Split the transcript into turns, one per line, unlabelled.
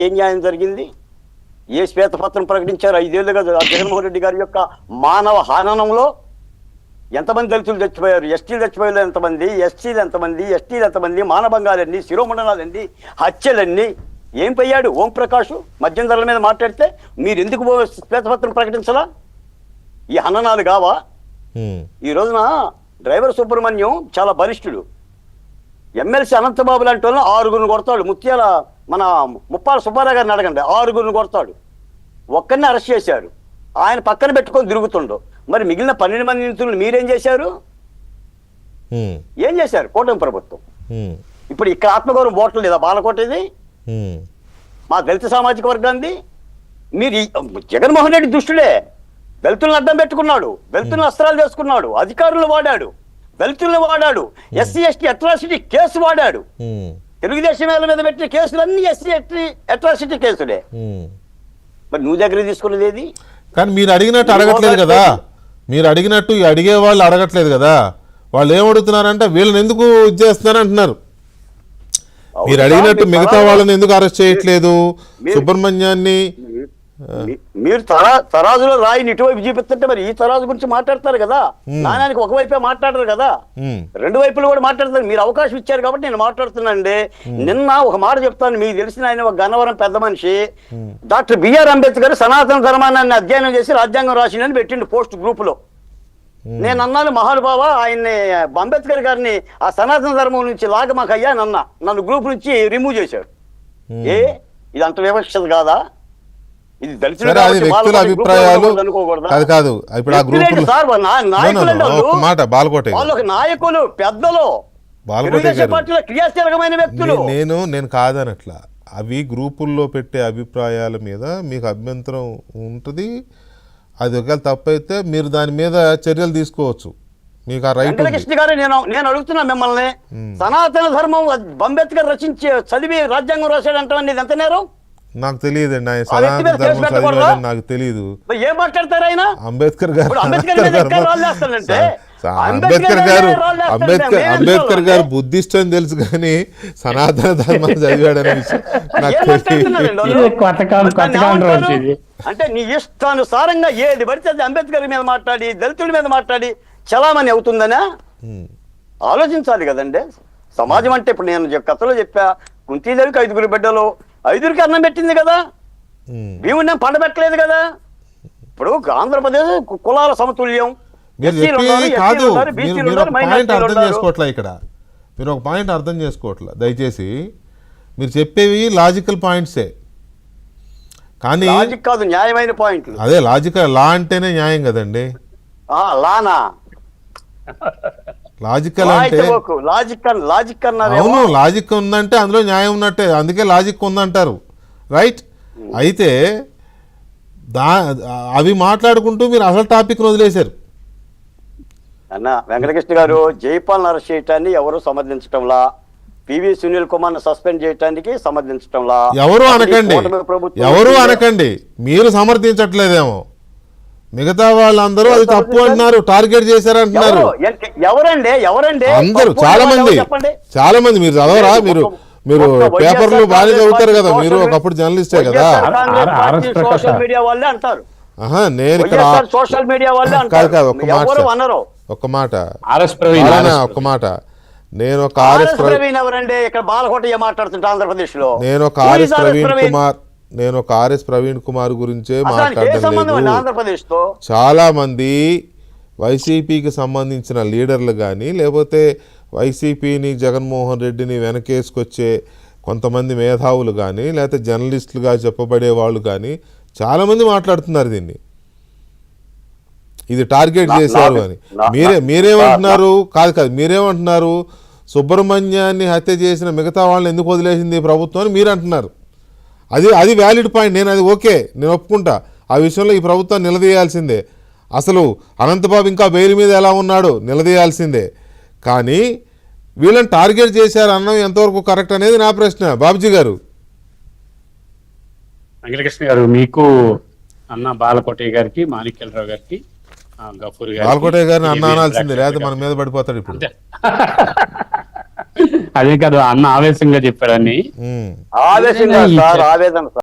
ఏం న్యాయం జరిగింది? ఏ శ్వేతపత్రం ప్రకటించారు 5 ఏళ్లుగా జగన్మోహన్ రెడ్డి గారి యొక్క మానవ హననంలో? ఎంతమంది దళితులు చచ్చిపోయారు, ఎస్టీలు చచ్చిపోయారు ఎంతమంది, ఎస్సీలు ఎంతమంది, ఎస్టీలు ఎంతమంది, మానభంగాలన్నీ, శిరోమండలాలన్నీ, హత్యలన్నీ ఏం పోయాడు ఓంప్రకాష్ మద్యం ధరల మీద మాట్లాడితే? మీరు ఎందుకు శ్వేతపత్రం ప్రకటించలా? ఈ హననాలు కావా? ఈ రోజున డ్రైవర్ సుబ్రహ్మణ్యం చాలా బలిష్ఠుడు. ఎమ్మెల్సీ అనంతబాబు లాంటి వాళ్ళని 6గురిని కొడతాడు. ముత్యాల మన ముప్పాల సుబ్బారావు గారిని అడగండి, 6గురిని కొడతాడు. ఒక్కరిని అరెస్ట్ చేశారు, ఆయన పక్కన పెట్టుకొని తిరుగుతుండు. మరి మిగిలిన 12 మంది నిందితులను మీరేం చేశారు? ఏం చేశారు కూటమి ప్రభుత్వం? ఇప్పుడు ఇక్కడ ఆత్మగౌరవం ఓట్లు లేదా బాలకోట? ఇది మా దళిత సామాజిక వర్గాన్ని మీరు జగన్మోహన్ రెడ్డి దుష్టుడే. దళితులను అడ్డం పెట్టుకున్నాడు, దళితులను అస్త్రాలు చేసుకున్నాడు, అధికారులను వాడాడు, దళితులను వాడాడు, ఎస్సీ ఎస్టీ అట్రాసిటీ కేసు వాడాడు. తెలుగుదేశం వేల మీద పెట్టిన కేసులన్నీ ఎస్సీ ఎస్టీ అట్రాసిటీ కేసులే. మరి నువ్వు దగ్గర తీసుకున్నది ఏది?
కానీ మీరు అడిగినట్టు అడగట్లేదు కదా, మీరు అడిగినట్టు అడిగే వాళ్ళు అడగట్లేదు కదా. వాళ్ళు ఏం అడుగుతున్నారంటే వీళ్ళని ఎందుకు ఇది చేస్తున్నారు అంటున్నారు. మీరు అడిగినట్టు మిగతా వాళ్ళని ఎందుకు అరెస్ట్ చేయట్లేదు, సుబ్రహ్మణ్యాన్ని?
మీరు తరాజులో రాయిని ఇటువైపు చూపిస్తుంటే మరి ఈ తరాజు గురించి మాట్లాడతారు కదా. నాణానికి ఒకవైపే మాట్లాడరు కదా, రెండు వైపులు కూడా మాట్లాడతారు. మీరు అవకాశం ఇచ్చారు కాబట్టి నేను మాట్లాడుతున్నానండి. నిన్న ఒక మాట చెప్తాను, మీకు తెలిసిన ఆయన ఒక గన్నవరం పెద్ద మనిషి డాక్టర్ బిఆర్ అంబేద్కర్ సనాతన ధర్మాన్ని అధ్యయనం చేసి రాజ్యాంగం రాసిందని పెట్టిండు పోస్ట్ గ్రూప్ లో. నేను అన్నాను, మహానుభావ ఆయన్ని అంబేద్కర్ గారిని ఆ సనాతన ధర్మం నుంచి లాగమాకయ్యా నన్ను గ్రూప్ నుంచి రిమూవ్ చేశాడు. ఇది అంత వివక్షత కాదా? ఇది
వ్యక్తుల అభిప్రాయాలు కాదు. ఇప్పుడు ఆ గ్రూప్
వాళ్ళకి నాయకులు పెద్దలు క్రియాశీలకమైన వ్యక్తులు.
నేను కాదనట్లా, అవి గ్రూపుల్లో పెట్టే అభిప్రాయాల మీద మీకు అభ్యంతరం ఉంటుంది. అది ఒకవేళ తప్పైతే మీరు దాని మీద చర్యలు తీసుకోవచ్చు, మీకు ఆ రైట్.
వెంకటకృష్ణ గారు, నేను అడుగుతున్నా మిమ్మల్ని, సనాతన ధర్మం అంబేద్కర్ రచించి చదివి రాజ్యాంగం రాశాడంటే ఎంత నేరం?
నాకు తెలియదండి, ఆయన సనాతన ధర్మం చదివాడని నాకు తెలియదు.
ఏం మాట్లాడతారు ఆయన?
అంబేద్కర్ గారు బుద్ధిస్ట్ అని తెలుసు, కానీ సనాతన ధర్మం చదివాడనే విషయం నాకు తెలియదు.
అంటే నీ ఇష్టానుసారంగా ఏది పడితే అది అంబేద్కర్ మీద మాట్లాడి దళితుల మీద మాట్లాడి చలామణి అవుతుందనా ఆలోచించాలి కదండి. సమాజం అంటే ఇప్పుడు నేను కథలో చెప్పా, కుంతీదేవికి 5గురు బిడ్డలు, 5గురికి అన్నం పెట్టింది కదా, భీముడిని పండబెట్టలేదు కదా. ఇప్పుడు ఆంధ్రప్రదేశ్ కులాల సమతుల్యం.
కాదు, మీరు ఒక పాయింట్ అర్థం చేసుకోవట్లే ఇక్కడ, మీరు ఒక పాయింట్ అర్థం చేసుకోవట్లే. దయచేసి మీరు చెప్పేవి లాజికల్ పాయింట్సే, కానీ
లాజిక్ కాదు, న్యాయమైన పాయింట్లు.
అదే లాజికల్, లా అంటేనే న్యాయం కదండి.
లానా
లాజికల్ అంటే
లాజిక్ అన్నారు.
అవును, లాజిక్ ఉందంటే అందులో న్యాయం ఉన్నట్టే, అందుకే లాజిక్ ఉందంటారు, రైట్. అయితే అవి మాట్లాడుకుంటూ మీరు అసలు టాపిక్ వదిలేశారు.
అన్న వెంకటకృష్ణ గారు, జైపాల్ అరెస్ట్ చేయటాన్ని ఎవరు సమర్థించటంలా, పివి సునీల్ కుమార్ సస్పెండ్ చేయడానికి సమర్థించటంలా.
ఎవరు అనకండి, మీరు సమర్థించట్లేదేమో, మిగతా వాళ్ళందరూ అది తప్పు అంటున్నారు, టార్గెట్ చేశారంటున్నారు.
ఎవరండి
అందరూ, చాలా మంది. మీరు చదవరా? మీరు పేపర్లు బాగా చదువుతారు కదా, మీరు ఒకప్పుడు జర్నలిస్టే కదా.
సోషల్ మీడియా వాళ్ళే అంటారు.
నేను ఇక్కడ
సోషల్ మీడియా వాళ్ళే
కాదు, ఒక్క మాట నేను ఒక ఆర్ఎస్ ప్రవీణ్ ఎవరండి? ఇక్కడ బాలకోట మాట్లాడుతుంటా ఆంధ్రప్రదేశ్ లో. నేను ఒక ఆర్ఎస్ ప్రవీణ్ కుమార్ గురించే మాట్లాడలేదు. చాలా మంది వైసీపీకి సంబంధించిన లీడర్లు కానీ, లేకపోతే వైసీపీని జగన్మోహన్ రెడ్డిని వెనకేసుకొచ్చే కొంతమంది మేధావులు కానీ, లేకపోతే జర్నలిస్టులుగా చెప్పబడే వాళ్ళు కానీ చాలామంది మాట్లాడుతున్నారు దీన్ని, ఇది టార్గెట్ చేశారు అని. మీరేమంటున్నారు? కాదు, మీరేమంటున్నారు? సుబ్రహ్మణ్యాన్ని హత్య చేసిన మిగతా వాళ్ళని ఎందుకు వదిలేసింది ప్రభుత్వం అని మీరు అంటున్నారు. అది వ్యాలిడ్ పాయింట్, నేను అది ఓకే, నేను ఒప్పుకుంటా. ఆ విషయంలో ఈ ప్రభుత్వం నిలదీయాల్సిందే. అసలు అనంతబాబు ఇంకా బెయిల్ మీద ఎలా ఉన్నాడు నిలదీయాల్సిందే. కానీ వీళ్ళని టార్గెట్ చేశారు అన్నం ఎంతవరకు కరెక్ట్ అనేది నా ప్రశ్న. బాబుజీ గారు.
వెంకటకృష్ణ గారు, మీకు అన్న బాలకోటయ్య గారికి, మాణిక్యాలరావు గారికి, గఫూర్ గారికి,
బాలకోటయ్య గారిని అన్న అనాల్సిందే, లేదా మన మీద పడిపోతాడు ఇప్పుడు.
అదే కాదు అన్న ఆవేశంగా చెప్పాడని
ఉమ్.
ఆవేశంగా సార్, ఆవేదన సార్.